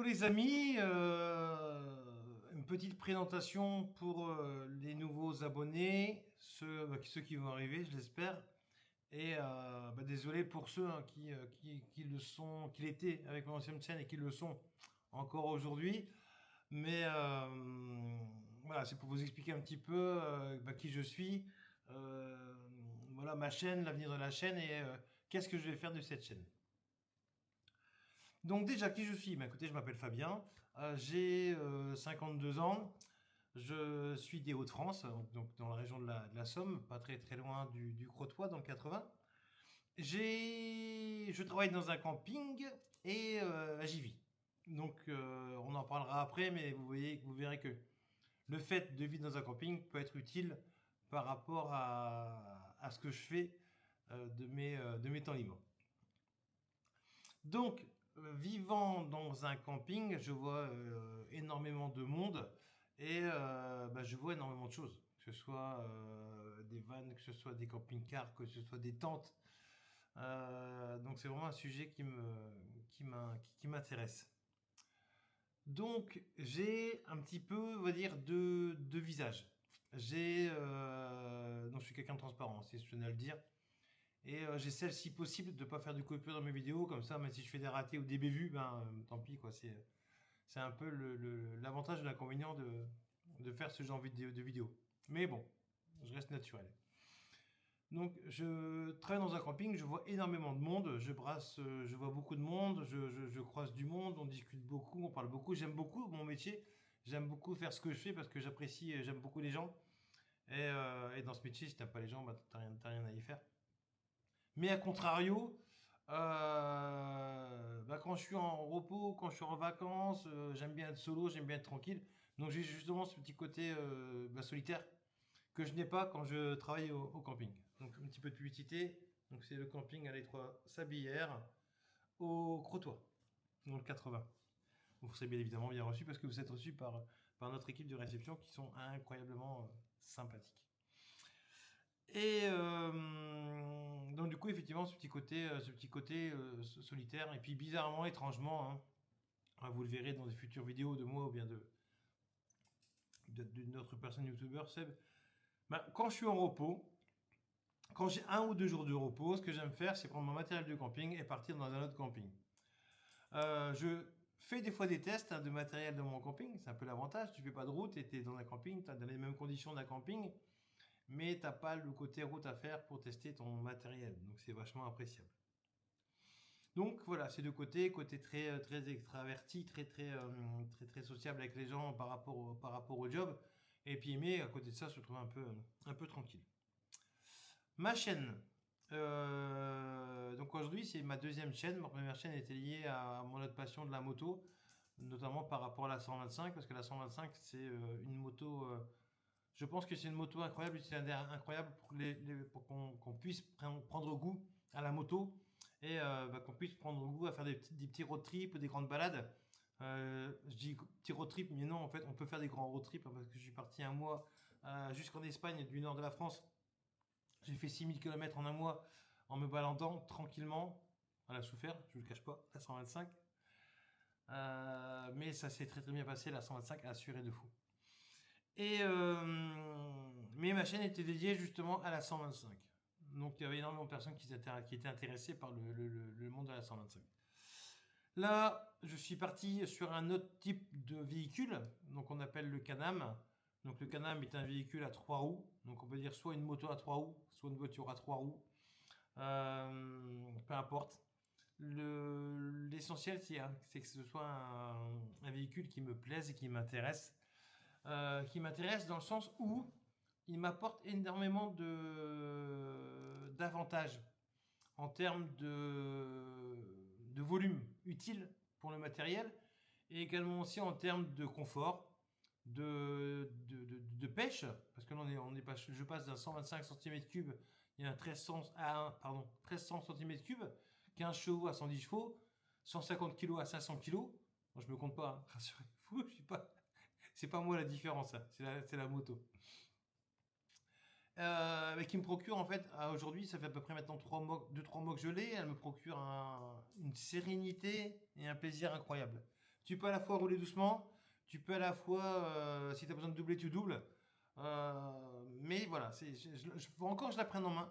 les amis, une petite présentation pour les nouveaux abonnés, ceux qui vont arriver, je l'espère. Et désolé pour ceux qui le sont, qui l'étaient avec mon ancienne chaîne et qui le sont encore aujourd'hui. Mais voilà, c'est pour vous expliquer un petit peu qui je suis, voilà ma chaîne, l'avenir de la chaîne et qu'est-ce que je vais faire de cette chaîne. Donc déjà, qui je suis? Écoutez, je m'appelle Fabien, j'ai 52 ans, je suis des Hauts-de-France, donc dans la région de la Somme, pas très très loin du Crotoy, dans le 80. Je travaille dans un camping et j'y vis. Donc on en parlera après, mais vous verrez que le fait de vivre dans un camping peut être utile par rapport à ce que je fais de mes temps libres. Donc, vivant dans un camping, je vois énormément de monde et je vois énormément de choses. Que ce soit des vannes, que ce soit des camping-cars, que ce soit des tentes. Donc c'est vraiment un sujet qui m'intéresse. Donc j'ai un petit peu, on va dire, deux visages. Donc je suis quelqu'un de transparent, si je tenais à le dire. Et j'essaie, si possible, de ne pas faire de coupure dans mes vidéos, comme ça, même si je fais des ratés ou des bévues, tant pis, quoi. C'est un peu l'avantage et l'inconvénient de faire ce genre de vidéo. Mais bon, je reste naturel. Donc, je travaille dans un camping, je vois énormément de monde, je vois beaucoup de monde, je croise du monde, on discute beaucoup, on parle beaucoup. J'aime beaucoup mon métier, j'aime beaucoup faire ce que je fais parce que j'apprécie, j'aime beaucoup les gens. Et dans ce métier, si t'aimes pas les gens, t'as rien à y faire. Mais à contrario, quand je suis en repos, quand je suis en vacances, j'aime bien être solo, j'aime bien être tranquille. Donc j'ai justement ce petit côté solitaire que je n'ai pas quand je travaille au camping. Donc un petit peu de publicité. Donc c'est le camping à l'Étroit Sablières au Crotoy, dans le 80. Vous serez bien évidemment bien reçu parce que vous êtes reçu par notre équipe de réception qui sont incroyablement sympathiques. Et donc du coup effectivement ce petit côté solitaire et puis bizarrement, étrangement, vous le verrez dans des futures vidéos de moi ou bien d'une autre personne youtubeur, Seb. Quand je suis en repos, quand j'ai 1 ou 2 jours de repos, ce que j'aime faire, c'est prendre mon matériel de camping et partir dans un autre camping. Je fais des fois des tests de matériel dans mon camping, c'est un peu l'avantage, tu fais pas de route et tu es dans un camping, tu as dans les mêmes conditions d'un camping, mais t'as pas le côté route à faire pour tester ton matériel, donc c'est vachement appréciable. Donc voilà, c'est côté très très extraverti, très sociable avec les gens par rapport au job, et puis mais à côté de ça, je trouve un peu tranquille. Ma chaîne. Donc aujourd'hui, c'est ma deuxième chaîne. Ma première chaîne était liée à mon autre passion de la moto, notamment par rapport à la 125, parce que la 125, c'est une moto. Je pense que c'est une moto incroyable, c'est incroyable pour qu'on puisse prendre goût à la moto et qu'on puisse prendre goût à faire des petits road trips ou des grandes balades. Je dis petits road trips, mais non, en fait, on peut faire des grands road trips parce que je suis parti un mois jusqu'en Espagne, du nord de la France. J'ai fait 6000 km en un mois en me baladant tranquillement. Elle a souffert, je ne le cache pas, la 125. Mais ça s'est très très bien passé, la 125 a assuré de fou. Mais ma chaîne était dédiée justement à la 125. Donc il y avait énormément de personnes qui étaient intéressées par le monde de la 125. Là, je suis parti sur un autre type de véhicule, donc on appelle le Can-Am. Donc le Can-Am est un véhicule à 3 roues, donc on peut dire soit une moto à 3 roues, soit une voiture à 3 roues, peu importe. L'essentiel, c'est que ce soit un véhicule qui me plaise et qui m'intéresse dans le sens où il m'apporte énormément d'avantages en termes de volume utile pour le matériel et également aussi en termes de confort, de pêche, parce que là je passe d'un 125 cm3, il y a un 1300 cm3, 15 chevaux à 110 chevaux, 150 kg à 500 kg. Moi, je me compte pas, rassurez-vous, je suis pas. C'est pas moi la différence, c'est la moto. Mais qui me procure en fait, aujourd'hui, ça fait à peu près maintenant 2-3 mois que je l'ai, elle me procure une sérénité et un plaisir incroyable. Tu peux à la fois rouler doucement, tu peux à la fois, si tu as besoin de doubler, tu doubles. Mais voilà, faut encore que je la prenne en main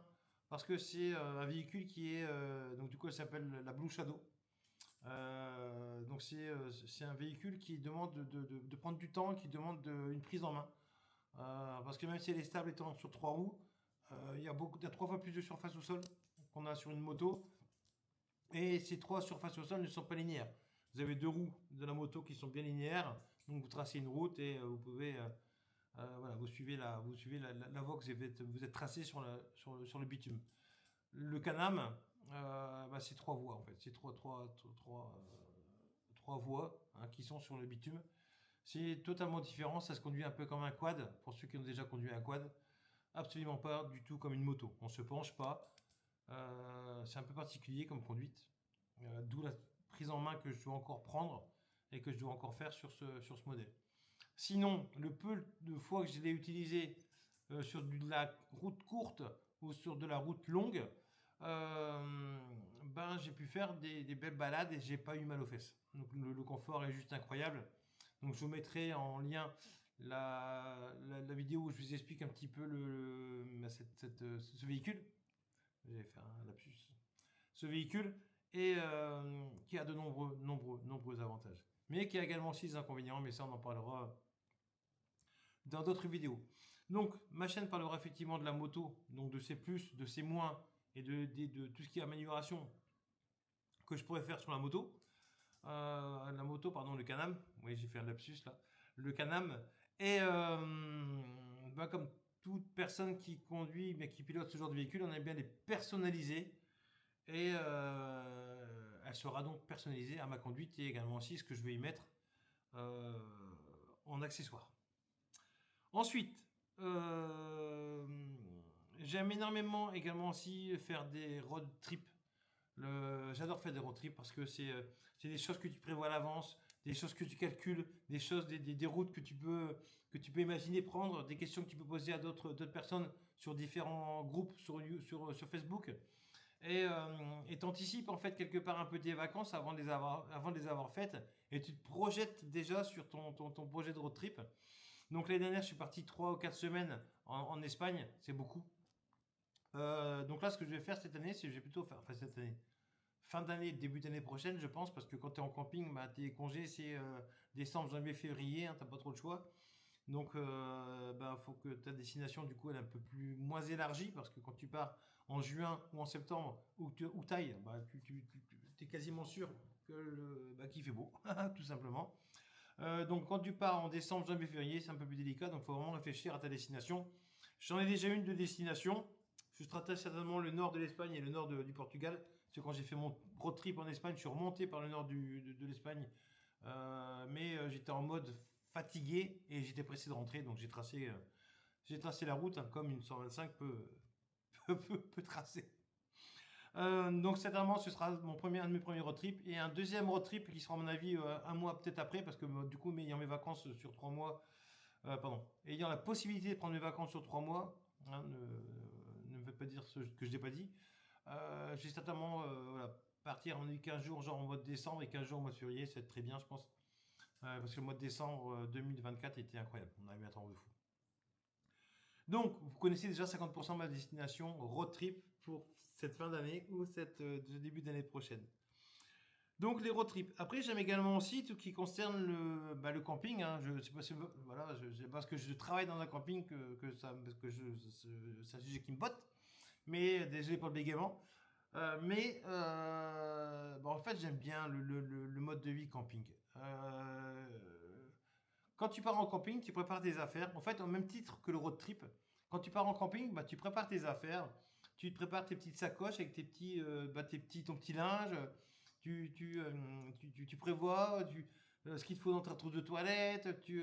parce que c'est un véhicule qui est donc du coup elle s'appelle la Blue Shadow. Donc c'est un véhicule qui demande de prendre du temps, qui demande une prise en main. Parce que même si elle est stable étant sur trois roues, il y a 3 fois plus de surface au sol qu'on a sur une moto. Et ces 3 surfaces au sol ne sont pas linéaires. Vous avez 2 roues de la moto qui sont bien linéaires, donc vous tracez une route et vous pouvez voilà, vous suivez la voie que vous êtes tracé sur le bitume. Le Can-Am, c'est 3 voies en fait, c'est trois voies hein, qui sont sur le bitume. C'est totalement différent, ça se conduit un peu comme un quad, pour ceux qui ont déjà conduit un quad. Absolument pas du tout comme une moto. On se penche pas. C'est un peu particulier comme conduite. D'où la prise en main que je dois encore prendre et que je dois encore faire sur ce modèle. Sinon, le peu de fois que je l'ai utilisé sur de la route courte ou sur de la route longue, j'ai pu faire des belles balades et j'ai pas eu mal aux fesses. Donc le confort est juste incroyable. Donc je vous mettrai en lien la vidéo où je vous explique un petit peu ce véhicule. J'ai fait un lapsus. Ce véhicule et qui a de nombreux avantages. Mais qui a également aussi des inconvénients, mais ça on en parlera dans d'autres vidéos. Donc ma chaîne parlera effectivement de la moto, donc de ses plus, de ses moins et de tout ce qui est amélioration que je pourrais faire sur la moto. Le Can-Am. Oui, j'ai fait un lapsus là. Le Can-Am. Et comme toute personne qui conduit, mais qui pilote ce genre de véhicule, on aime bien les personnaliser. Et elle sera donc personnalisée à ma conduite et également aussi ce que je vais y mettre en accessoire. Ensuite, j'aime énormément également aussi faire des road trips. J'adore faire des road trips parce que c'est des choses que tu prévois à l'avance, des choses que tu calcules, des routes que tu peux imaginer prendre, des questions que tu peux poser à d'autres personnes sur différents groupes sur Facebook. Et t'anticipes en fait quelque part un peu tes vacances avant de les avoir faites et tu te projettes déjà sur ton projet de road trip. Donc l'année dernière je suis parti 3 ou 4 semaines en Espagne, c'est beaucoup. Donc là ce que je vais faire cette année, c'est que je vais plutôt faire, enfin cette année, fin d'année, début d'année prochaine je pense, parce que quand tu es en camping, tes congés c'est décembre, janvier, février, hein, t'as pas trop le choix. Donc faut que ta destination du coup elle est un peu moins élargie, parce que quand tu pars en juin ou en septembre ou taille, tu es quasiment sûr qu'il fait beau, tout simplement. Donc quand tu pars en décembre, janvier, février, c'est un peu plus délicat, donc il faut vraiment réfléchir à ta destination. J'en ai déjà une de destination. Je serai certainement le nord de l'Espagne et le nord du Portugal. Parce que quand j'ai fait mon road trip en Espagne, je suis remonté par le nord de l'Espagne. Mais j'étais en mode fatigué et j'étais pressé de rentrer, donc j'ai tracé la route hein, comme une 125 peut tracer. Donc certainement ce sera un de mes premiers road trips et un deuxième road trip qui sera à mon avis un mois peut-être après, parce que du coup ayant mes vacances sur 3 mois, ayant la possibilité de prendre mes vacances sur 3 mois, hein, ne me faites pas dire ce que je n'ai pas dit. Je vais certainement partir en 15 jours genre en mois de décembre et 15 jours au mois de février, c'est très bien je pense. Parce que le mois de décembre 2024 était incroyable, on a eu un temps de fou. Donc vous connaissez déjà 50% de ma destination road trip pour cette fin d'année ou ce début d'année prochaine. Donc les road trips. Après j'aime également aussi tout ce qui concerne le camping. Hein. C'est parce que je travaille dans un camping que c'est un sujet qui me botte. Mais désolé pour le bégaiement. En fait j'aime bien le mode de vie camping. Quand tu pars en camping, tu prépares tes affaires. En fait, au même titre que le road trip, quand tu pars en camping, tu prépares tes affaires. Tu te prépares tes petites sacoches avec ton petit linge. Tu prévois ce qu'il te faut dans ta trousse de toilette. Tu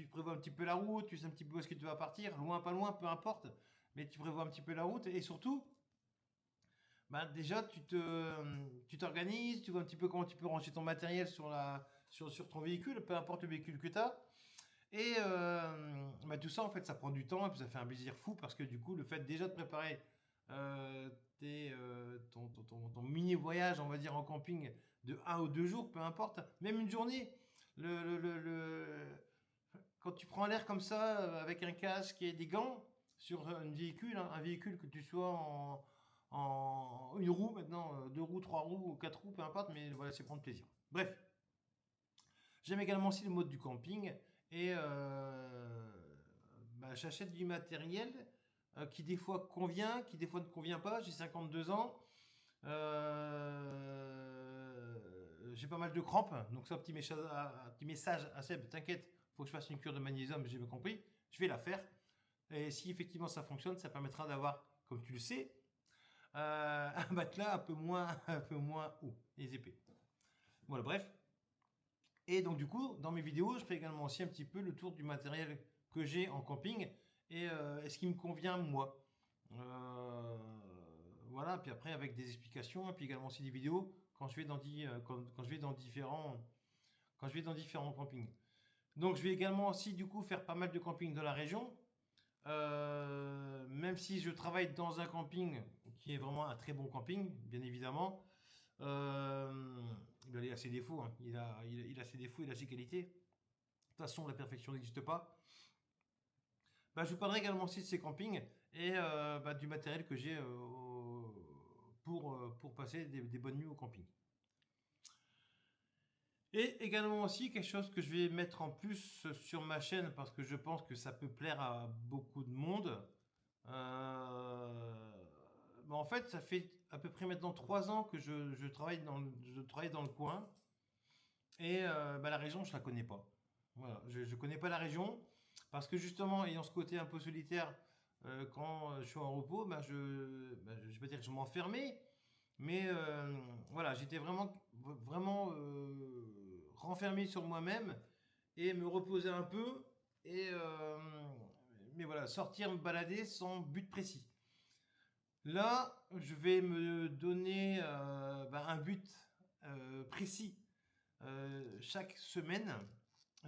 prévois un petit peu la route. Tu sais un petit peu où est-ce que tu vas partir. Loin, pas loin, peu importe. Mais tu prévois un petit peu la route. Et surtout, déjà, tu t'organises. Tu vois un petit peu comment tu peux ranger ton matériel sur ton véhicule, peu importe le véhicule que tu as. Et tout ça, en fait, ça prend du temps et puis ça fait un plaisir fou parce que du coup, le fait déjà de préparer ton mini voyage, on va dire, en camping de 1 ou 2 jours, peu importe, même une journée. Quand tu prends l'air comme ça, avec un casque et des gants, sur un véhicule, hein, un véhicule que tu sois en une roue maintenant, 2 roues, 3 roues, 4 roues, peu importe, mais voilà, c'est prendre plaisir. Bref, j'aime également aussi le mode du camping et j'achète du matériel qui des fois convient, qui des fois ne convient pas. J'ai 52 ans. J'ai pas mal de crampes, donc ça, petit message à Seb, t'inquiète, faut que je fasse une cure de magnésium, j'ai bien compris, je vais la faire. Et si effectivement ça fonctionne, ça permettra d'avoir, comme tu le sais, un matelas un peu moins haut et épais. Voilà, bref. Et donc du coup, dans mes vidéos, je fais également aussi un petit peu le tour du matériel que j'ai en camping et ce qui me convient moi. Voilà, puis après avec des explications, et puis également aussi des vidéos quand je vais quand je vais dans différents campings. Donc je vais également aussi du coup faire pas mal de camping dans la région. Même si je travaille dans un camping qui est vraiment un très bon camping, bien évidemment. Il a ses défauts, hein. Il a ses défauts, il a ses qualités. De toute façon, la perfection n'existe pas. Je vous parlerai également aussi de ces campings et du matériel que j'ai pour passer des bonnes nuits au camping. Et également aussi quelque chose que je vais mettre en plus sur ma chaîne parce que je pense que ça peut plaire à beaucoup de monde. En fait, ça fait à peu près maintenant 3 ans que je travaille dans le coin et la région, je la connais pas. Voilà, je connais pas la région parce que justement, ayant ce côté un peu solitaire, quand je suis en repos, je vais pas dire que je m'enfermais, mais voilà, j'étais vraiment renfermé sur moi-même et me reposer un peu et mais voilà, sortir me balader sans but précis. Là, je vais me donner un but précis chaque semaine.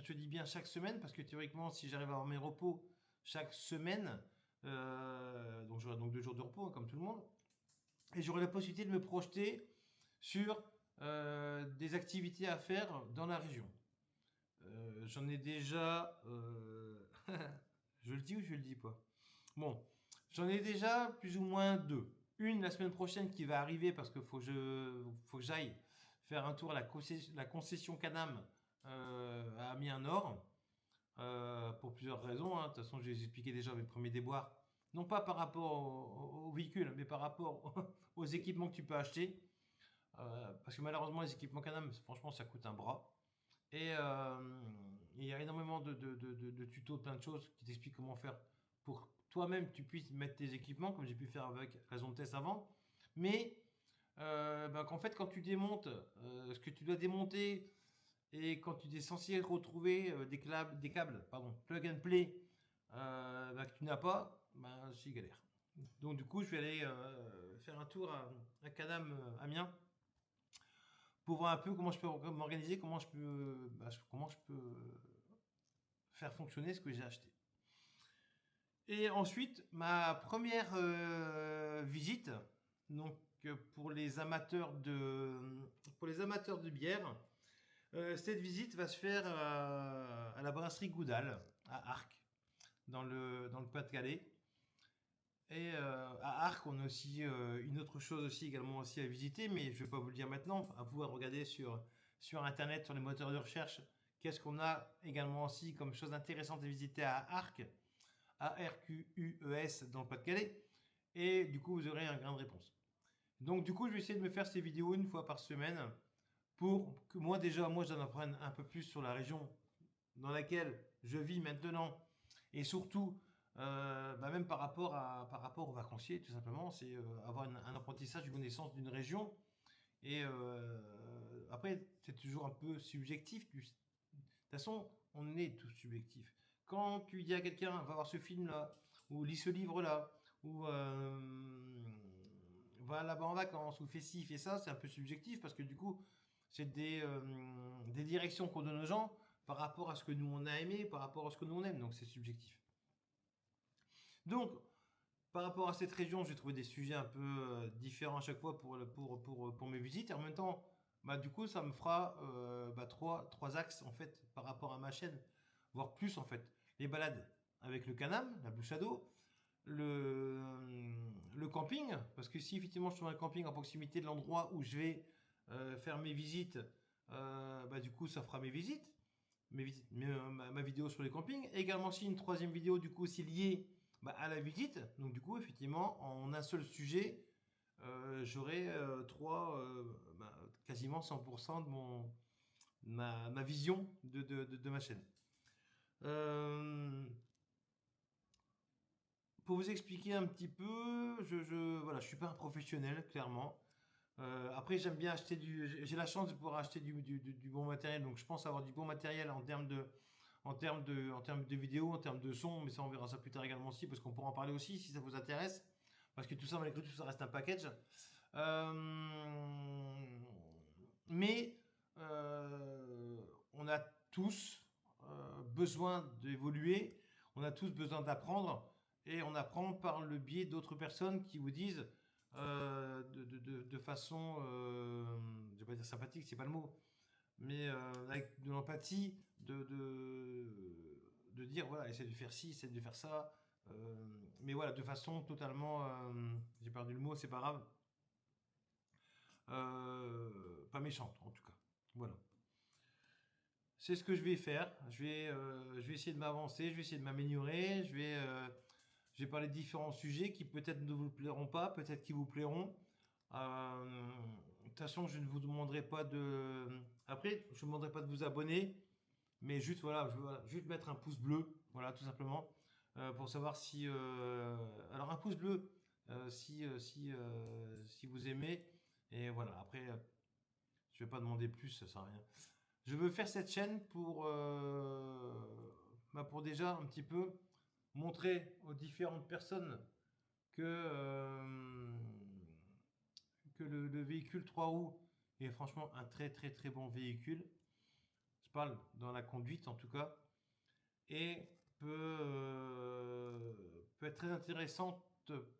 Je dis bien chaque semaine parce que théoriquement, si j'arrive à avoir mes repos chaque semaine, donc j'aurai donc 2 jours de repos, hein, comme tout le monde, et j'aurai la possibilité de me projeter sur des activités à faire dans la région. J'en ai déjà... je le dis ou je le dis pas? Bon, j'en ai déjà plus ou moins 2. Une la semaine prochaine qui va arriver parce qu'il faut que j'aille faire un tour à la concession Canam à Amiens-Nord pour plusieurs raisons, hein. De toute façon, je vais vous expliquer déjà mes premiers déboires. Non pas par rapport au véhicule, mais par rapport aux équipements que tu peux acheter. Parce que malheureusement, les équipements Canam, franchement, ça coûte un bras. Et il y a énormément de tutos, plein de choses qui t'expliquent comment faire pour toi-même tu puisses mettre tes équipements, comme j'ai pu faire avec la zone test avant. Mais qu'en fait, quand tu démontes ce que tu dois démonter et quand tu es censé retrouver des câbles, plug and play, que tu n'as pas, c'est galère. Donc du coup, je vais aller faire un tour à Canam Amiens pour voir un peu comment je peux m'organiser, comment je peux faire fonctionner ce que j'ai acheté. Et ensuite, ma première visite, donc pour les amateurs de bière, cette visite va se faire à la brasserie Goudal, à Arques, dans le Pas-de-Calais. Et à Arques, on a aussi une autre chose aussi également aussi à visiter, mais je ne vais pas vous le dire maintenant, à vous à regarder sur Internet, sur les moteurs de recherche, qu'est-ce qu'on a également aussi comme chose intéressante à visiter à Arques, A-R-Q-U-E-S, dans le Pas-de-Calais, et du coup, vous aurez un grain de réponse. Donc du coup, je vais essayer de me faire ces vidéos une fois par semaine, pour que moi j'en apprenne un peu plus sur la région dans laquelle je vis maintenant, et surtout même par rapport aux vacanciers, tout simplement, c'est avoir un apprentissage, une connaissance d'une région. Et après, c'est toujours un peu subjectif. De toute façon, on est tous subjectifs. Quand tu dis à quelqu'un, va voir ce film-là, ou lis ce livre-là, ou va là-bas en vacances, ou fais ci, fais ça, c'est un peu subjectif parce que du coup, c'est des directions qu'on donne aux gens par rapport à ce que nous on a aimé, par rapport à ce que nous on aime, donc c'est subjectif. Donc, par rapport à cette région, j'ai trouvé des sujets un peu différents à chaque fois pour mes visites. Et en même temps, bah, du coup, ça me fera bah, trois axes en fait par rapport à ma chaîne, voire plus en fait. Les balades avec le Canam, la Blue Shadow, le camping, parce que si effectivement je trouve un camping en proximité de l'endroit où je vais faire mes visites, bah, du coup, ça fera mes visites. Ma vidéo sur les campings. Également aussi une troisième vidéo du coup aussi liée bah, à la visite. Donc du coup effectivement en un seul sujet, j'aurai bah, quasiment 100% de ma vision de ma chaîne. Pour vous expliquer un petit peu, voilà, je suis pas un professionnel clairement. Après, j'aime bien acheter j'ai la chance de pouvoir acheter du bon matériel, donc je pense avoir du bon matériel en termes de vidéo, en termes de son, mais ça on verra ça plus tard également aussi, parce qu'on pourra en parler aussi si ça vous intéresse, parce que tout ça malgré tout ça reste un package. Mais on a tous besoin d'évoluer, on a tous besoin d'apprendre, et on apprend par le biais d'autres personnes qui vous disent de façon, je vais pas dire sympathique, c'est pas le mot, mais avec de l'empathie, de dire voilà, essaie de faire ci, essaie de faire ça, mais voilà, de façon totalement, j'ai perdu le mot, c'est pas grave, pas méchante en tout cas. Voilà. C'est ce que je vais faire. Je vais essayer de m'avancer, je vais essayer de m'améliorer, je vais parler de différents sujets qui peut-être ne vous plairont pas, peut-être qui vous plairont. De toute façon, je ne vous demanderai pas de. Après, je ne vous demanderai pas de vous abonner, mais juste voilà, juste mettre un pouce bleu, voilà, tout simplement, pour savoir si. Alors un pouce bleu, si vous aimez, et voilà. Après, je ne vais pas demander plus, ça sert à rien. Je veux faire cette chaîne pour déjà un petit peu montrer aux différentes personnes que le véhicule 3 roues est franchement un très très très bon véhicule. Je parle dans la conduite en tout cas. Et peut être très intéressante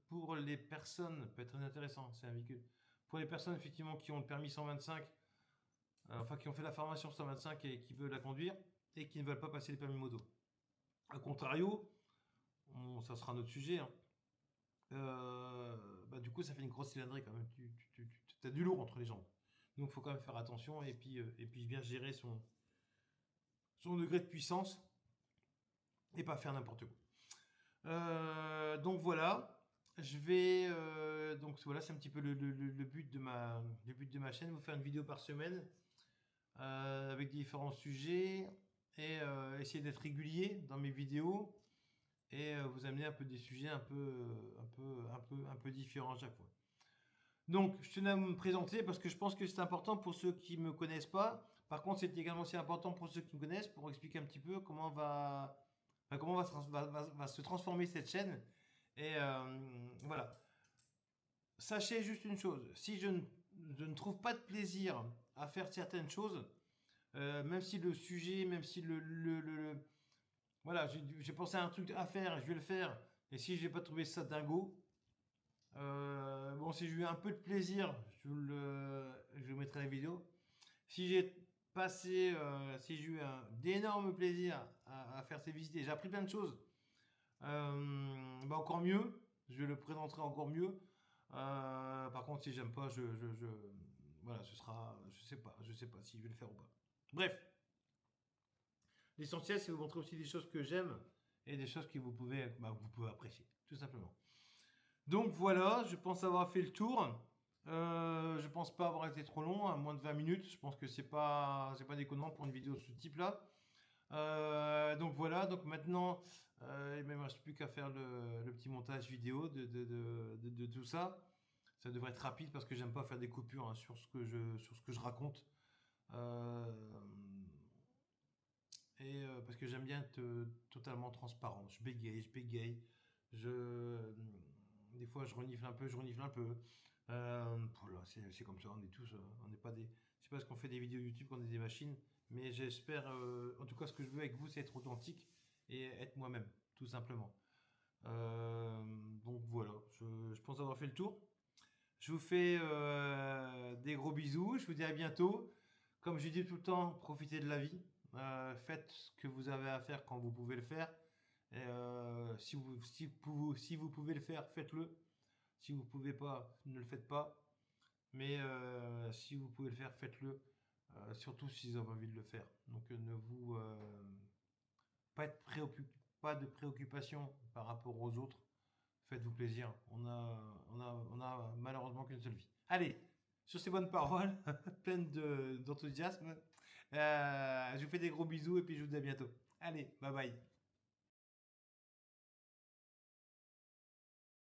pour les personnes. Peut être très intéressant, c'est un véhicule. Pour les personnes effectivement qui ont le permis 125, enfin qui ont fait la formation 125 et qui veulent la conduire et qui ne veulent pas passer les permis moto. A contrario, ça sera notre sujet, hein. Bah, du coup, ça fait une grosse cylindrée quand même. Tu as du lourd entre les jambes. Donc, il faut quand même faire attention et puis bien gérer son degré de puissance et pas faire n'importe quoi. Donc voilà. Donc voilà, c'est un petit peu le but de ma chaîne, vous faire une vidéo par semaine avec différents sujets et essayer d'être régulier dans mes vidéos et vous amener un peu des sujets un peu différents à chaque fois. Donc, je tenais à me présenter parce que je pense que c'est important pour ceux qui ne me connaissent pas. Par contre, c'est également aussi important pour ceux qui me connaissent pour expliquer un petit peu comment va se transformer cette chaîne. Et voilà. Sachez juste une chose, si je ne trouve pas de plaisir à faire certaines choses, même si le sujet, même si voilà, j'ai pensé à un truc à faire, je vais le faire. Et si j'ai pas trouvé ça dingo, bon, si j'ai eu un peu de plaisir, je mettrai la vidéo. Si j'ai si j'ai eu d'énormes plaisirs à faire ces visites, j'ai appris plein de choses. Bah encore mieux, je le présenterai encore mieux. Par contre, si j'aime pas, voilà, je sais pas si je vais le faire ou pas. Bref. L'essentiel, c'est vous montrer aussi des choses que j'aime et des choses que vous pouvez apprécier, tout simplement. Donc voilà, je pense avoir fait le tour. Je pense pas avoir été trop long, à moins de 20 minutes. Je pense que c'est pas déconnant pour une vidéo de ce type-là. Donc voilà, donc maintenant, il ne me reste plus qu'à faire le petit montage vidéo de tout ça. Ça devrait être rapide parce que j'aime pas faire des coupures hein, sur ce que je raconte. Et parce que j'aime bien être totalement transparent. Je bégaye. Des fois, je renifle un peu. Voilà, c'est comme ça, on est tous, on n'est pas des. C'est parce qu'on fait des vidéos YouTube qu'on est des machines, mais j'espère, en tout cas, ce que je veux avec vous, c'est être authentique et être moi-même, tout simplement. Donc voilà. avoir fait le tour. Je vous fais des gros bisous. Je vous dis à bientôt. Comme je dis tout le temps, profitez de la vie. Faites ce que vous avez à faire quand vous pouvez le faire. Et, si vous pouvez le faire, faites-le. Si vous ne pouvez pas, ne le faites pas. Mais si vous pouvez le faire, faites-le. Surtout si vous avez envie de le faire. Donc ne vous pas de préoccupation par rapport aux autres. Faites-vous plaisir. On a malheureusement qu'une seule vie. Allez, sur ces bonnes paroles, pleines d'enthousiasme, je vous fais des gros bisous et puis je vous dis à bientôt. Allez, bye bye.